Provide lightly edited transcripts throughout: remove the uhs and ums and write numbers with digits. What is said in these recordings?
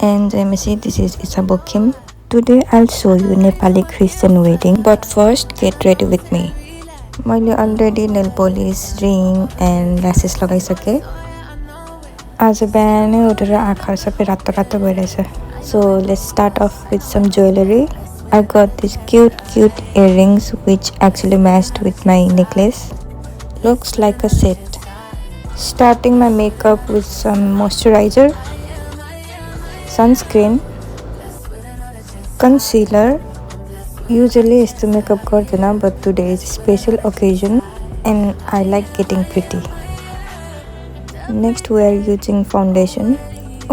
and Jemisi, this is Isabel Kim. Today I'll show you Nepali Christian wedding, but first get ready with me. मैले already nail polish ring and lashes लगाइसकेँ। आज बिहानै उठेर आँखाहरू सबै रातो रातो भइरहेछ। So let's start off with some jewelry. I got these cute earrings which actually matched with my necklace. Looks like a set. Starting my makeup with some moisturizer, sunscreen, concealer. Usually यस्तो makeup गर्दैन, but today is a special occasion and I like getting pretty. Next we are using foundation.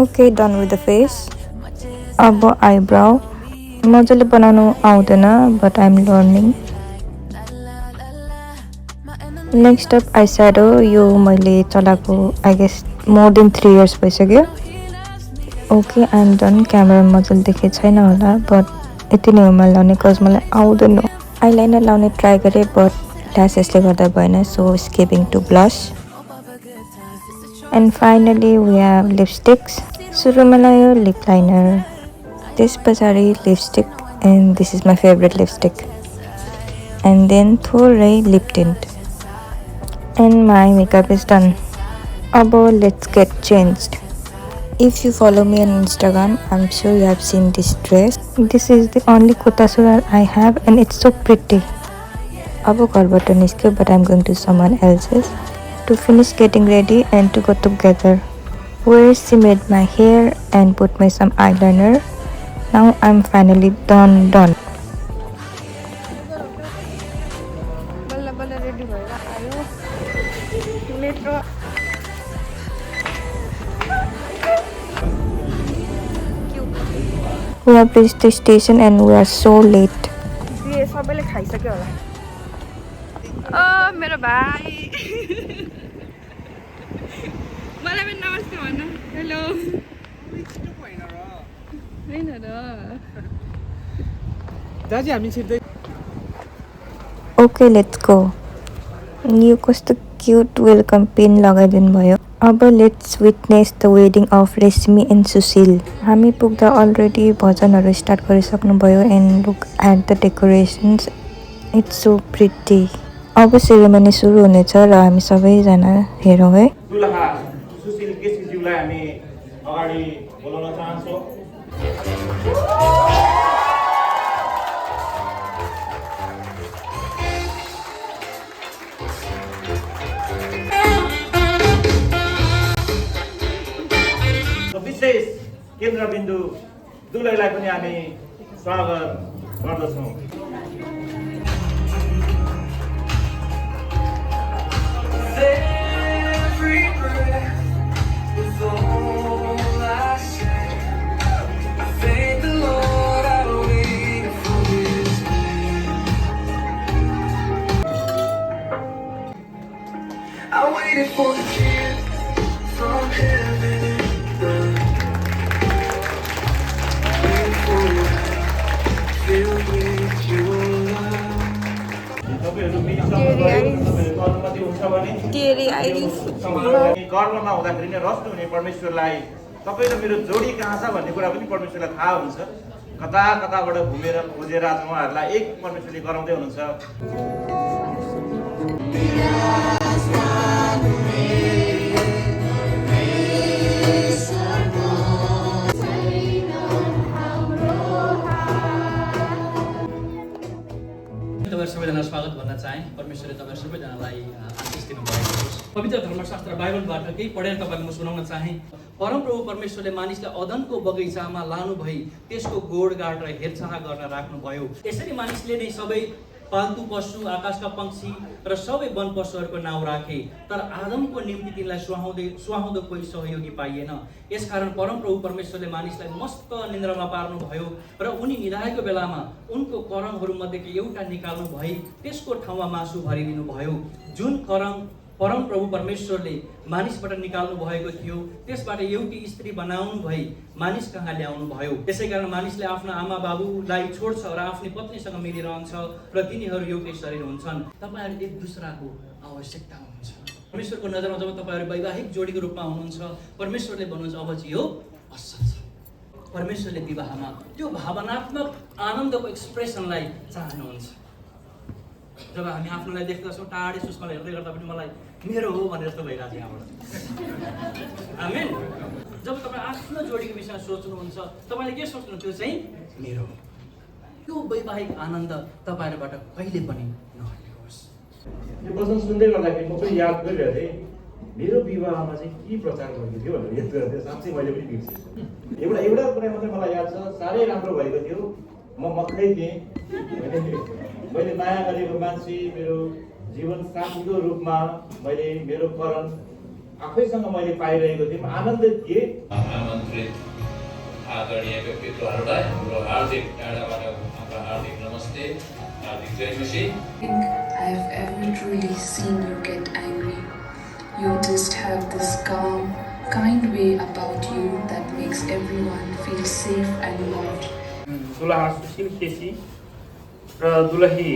Okay, done with the face. अब eyebrow. मजाले बनाउनु आउँदैन, but I'm learning. Next up eyeshadow. यो मैले चलाएको I guess more than 3 years भइसक्यो. Okay, I'm done. Camera मजाले देखे छैन होला, but यति नै हो मैले लाउने कज मलाई आउँदैन। आइलाइनर लाउने ट्राई गरेँ, बट ल्यासेसले गर्दा भएन, so skipping to blush. And finally we have lipsticks. सुरुमा लगायो लिप लाइनर, त्यस पछाडि lipstick, and this is my favourite lipstick, and then थोरै lip tint, and my makeup is done. अब let's get changed. If you follow me on Instagram, I'm sure you have seen this dress. This is the only kurta surar I have and it's so pretty. अब घरबाट निस्क्यो, but I'm going to someone else's to finish getting ready and to go together. Where she made my hair and put me some eyeliner. Now I'm finally done. बल्ल ready भएर आयो metro. We have reached the station and we are so late. ये सबैले खाइसक्यो होला। मेरो भाइ मलाई पनि नमस्ते भन्न। हेलो हैन र दाजु हामी छिर्दै। Okay let's go. यो कस्तो क्युट वेलकम पिन लगाइदिनु भयो। अब let's witness the wedding of Reshmi and Sushil. हामी पुग्दा अलरेडी भजनहरू स्टार्ट गरिसक्नु भयो and look at the decorations, it's so pretty. अब सेरेमनी सुरु हुनेछ र हामी सबैजना हेरौँ है। दुलहा सुशील केसीज्यूलाई हामी अगाडि बोलाउन चाहन्छौँ। विशेष केन्द्रबिन्दु दुलैलाई पनि हामी स्वागत गर्दछौँ। कर्ममा हुँदाखेरि नै रस्नु हुने परमेश्वरलाई तपाईँ र मेरो जोडी कहाँ छ भन्ने कुरा पनि परमेश्वरलाई थाहा हुन्छ। कता कताबाट घुमेर खोजेर आज उहाँहरूलाई एक परमेश्वरले गराउँदै हुनुहुन्छ। तपाईहरु सबैजना स्वागत भन्न चाहे। परमेश्वरले तपाईहरु सबैजनालाई आशीष दिनुभएको होस्। पवित्र धर्मशास्त्र बाइबलबाट केही पढेर तपाईहरुलाई म सुनाउन चाहे। परमप्रभु परमेश्वरले मानिसलाई अदनको बगैँचामा लानु भई त्यसको गोडगाड र हेरचाह गर्न राख्नुभयो। यसरी मानिसले नै सबै पाल्तु पशु, आकाशका पंक्षी र सबै वन पशुहरूको नाउँ राखे, तर आदमको निम्ति तिनलाई सुहाउँदो कोही सहयोगी पाइएन। यसकारण परमप्रभु परमेश्वरले मानिसलाई मस्त निन्द्रामा पार्नुभयो र उनी निदाएको बेलामा उनको करङहरू मध्येको एउटा निकाल्नु भई त्यसको ठाउँमा मासु भरिदिनु भयो। जुन करङ परमप्रभु परमेश्वरले मानिसबाट निकाल्नु भएको थियो त्यसबाट एउटी स्त्री बनाउनु भई मानिस कहाँ ल्याउनु भयो। त्यसैकारण मानिसले आफ्नो आमा बाबुलाई छोड्छ र आफ्नो पत्नीसँग मिलिरहन्छ र तिनीहरू एउटै शरीर हुन्छन्। तपाईहरु एक दुसराको आवश्यकता हुन्छ। परमेश्वरको नजरमा जब तपाईहरु वैवाहिक जोडीको रूपमा हुनुहुन्छ, परमेश्वरले भन्नुहुन्छ अब चाहिँ यो असल छ। परमेश्वरले विवाहमा त्यो भावनात्मक आनन्दको एक्सप्रेसनलाई चाहनुहुन्छ। जब हामी आफ्नोलाई देख्दछौँ टाढे सुषमालाई हेर्दै गर्दा पनि मलाई मेरो हो भनेर जस्तो भइरहेको छ यहाँबाट। आमेन। जब तपाईँ आफ्नो जोडीको विषयमा सोच्नुहुन्छ तपाईँले के सोच्नु त्यो चाहिँ मेरो हो। त्यो वैवाहिक आनन्द तपाईँहरूबाट कहिले पनि नहट्नुहोस्। यो वचन सुन्दै गर्दाखेरि म पनि याद गरिरहेको थिएँ मेरो विवाहमा चाहिँ के प्रचार भएको थियो भनेर याद गरेको थिएँ। साँच्चै मैले पनि बिर्सेँ। एउटा कुरा मात्रै मलाई याद छ, साह्रै राम्रो भएको थियो। म मक्कै थिएँ, मैले माया गरेको मान्छे मेरो जीवन साथीको रूपमा मैले मेरो करण आफैसँग मैले पाइरहेको थिएँ। आनन्दित थिएँ। आमन्त्रित आदरणीय व्यक्तित्वहरूलाई हाम्रो हार्दिक टाढाबाट हाम्रो हार्दिक नमस्ते, हार्दिक जय मसीह। I have ever truly seen you get angry. You just have this calm, kind way about you that makes everyone feel safe and loved. दुलहा सुशील केसी र दुलही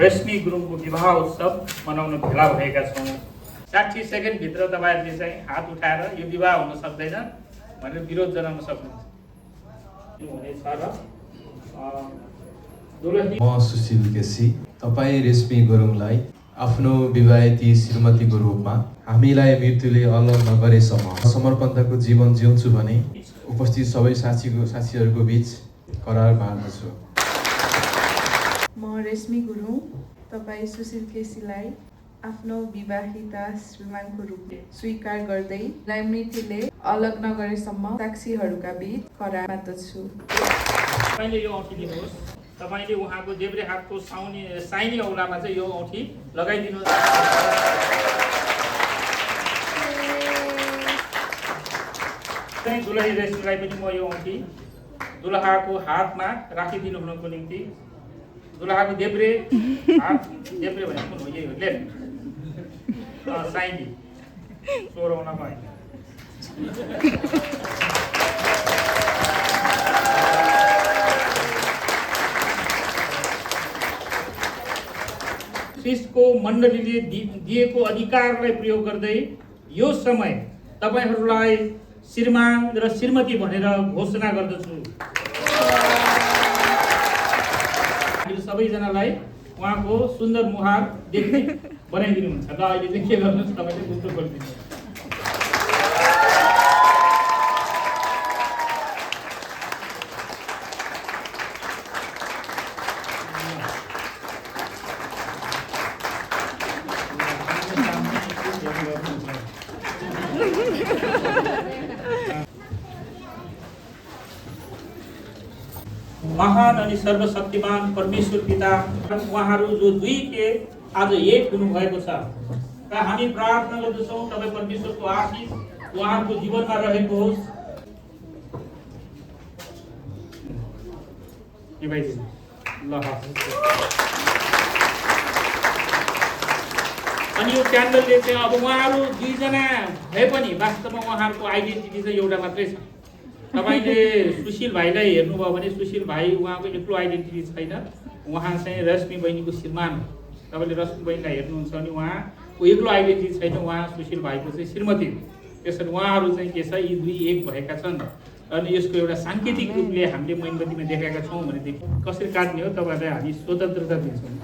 रेशमी गुरुङको विवाह उत्सव मनाउन भेला भएका छौँ। 60 सेकेन्डभित्र तपाईँहरूले चाहिँ हात उठाएर यो विवाह हुन सक्दैन भनेर विरोध जनाउन सक्नुहुन्छ। हुनेछ र दुलही म सुशील केसी तपाईँ रेशमी गुरुङलाई आफ्नो विवाहिती श्रीमतीको रूपमा हामीलाई मृत्युले अलग नगरेसम्म समर्पणताको जीवन जिउँछु भने उपस्थित सबै साथीहरूको बीच करार बाँड्दछु। म रेशमी गुरुङ तपाईँ सुशील केसीलाई आफ्नो विवाहिता श्रीमानको रूपले स्वीकार गर्दै मृत्युले अलग नगरेसम्म साक्षीहरूका बीच करार बाँड्दछु। तपाईँले यो औँठी दिनुहोस्। तपाईँले उहाँको देब्रे हातको साइनी औँलामा चाहिँ यो औँठी लगाइदिनु। दुलही रेशमीलाई पनि म यो औँठी दुलहाको हातमा राखिदिनु हुनको निम्ति दुलहाको देब्रे हात देब्रे भने कुन हो? यही हो, लेफ्ट साइनी 16 औँलामा होइन। ख्रिस्टको मण्डलीले दिएको अधिकारलाई प्रयोग गर्दै यो समय तपाईहरूलाई श्रीमान र श्रीमती भनेर घोषणा गर्दछु। सबैजनालाई उहाँको सुन्दर मुहार देख्ने बनाइदिनुहुन्छ। ल अहिले चाहिँ के गर्नुहोस्, तपाईँले बुझ्नु खोलिदिनु। महान अनि सर्वशक्तिमान परमेश्वर पिता उहाँहरू जो दुई के आज एक हुनुभएको छ र हामी प्रार्थना गर्दछौँ तपाईँ परमेश्वरको आशीष उहाँको जीवनमा रहेको होस्। अनि यो क्यान्डलले चाहिँ अब उहाँहरू दुईजना भए पनि वास्तवमा उहाँहरूको आइडेन्टिटी चाहिँ एउटा मात्रै छ। तपाईँले सुशील भाइलाई हेर्नुभयो भने सुशील भाइ उहाँको एक्लो आइडेन्टिटी छैन, उहाँ चाहिँ रश्मि बहिनीको श्रीमान। तपाईँले रश्मि बहिनीलाई हेर्नुहुन्छ भने उहाँको एक्लो आइडेन्टिटी छैन, उहाँ सुशील भाइको चाहिँ श्रीमती। त्यसरी उहाँहरू चाहिँ के छ, यी दुई एक भएका छन्। अनि यसको एउटा साङ्केतिक रूपले हामीले मोमबत्तीमा देखाएका छौँ भनेदेखि कसरी काट्ने हो, तपाईँहरूलाई हामी स्वतन्त्रता दिन्छौँ।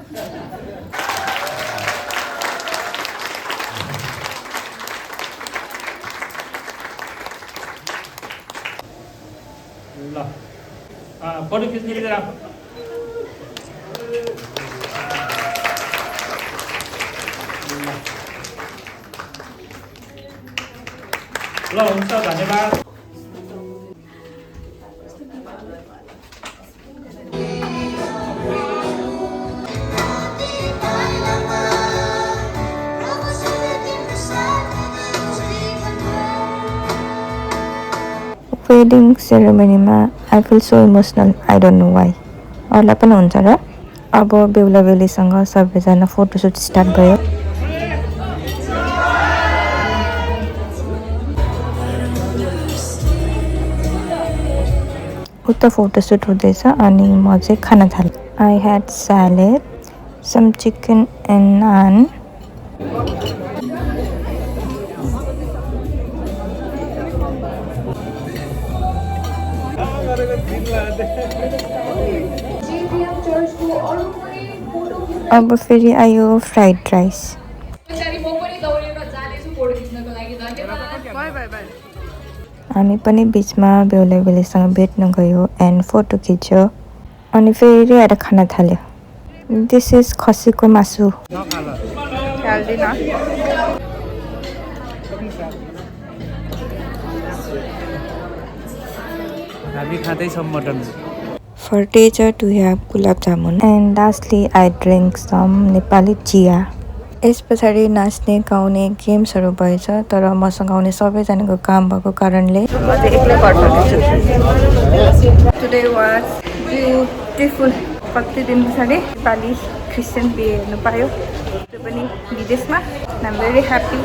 ल फोटो खिच्ने लिएर आएको ल हुन्छ, धन्यवाद। वेडिङ सेरेमनीमा I feel so emotional, I don't know why. अरूलाई पनि हुन्छ र। अब बेहुला बेहुलीसँग सबैजना फोटोसुट स्टार्ट भयो। उता फोटोसुट हुँदैछ अनि म चाहिँ खाना थालेँ। I had salad, some chicken and naan. अब फेरि आयो फ्राइड राइस। हामी पनि बिचमा बेहुला बेहुलीसँग भेट्न गयो एन्ड फोटो खिच्यो अनि फेरि आएर खाना थाल्यो। दिस इज खसीको मासु। हामी खाँदैछौँ mutton. For dessert we have gulab jamun and lastly I drank some Nepali चिया। यस पछाडि नाच्ने गाउने गेम्सहरू भएछ तर मसँग आउने सबैजनाको काम भएको कारणले टुडे वाज ब्युटिफुल। कति दिन पछाडि नेपाली क्रिस्चियन बिहे हेर्नु पायो, त्यो पनि विदेशमा। I am very happy.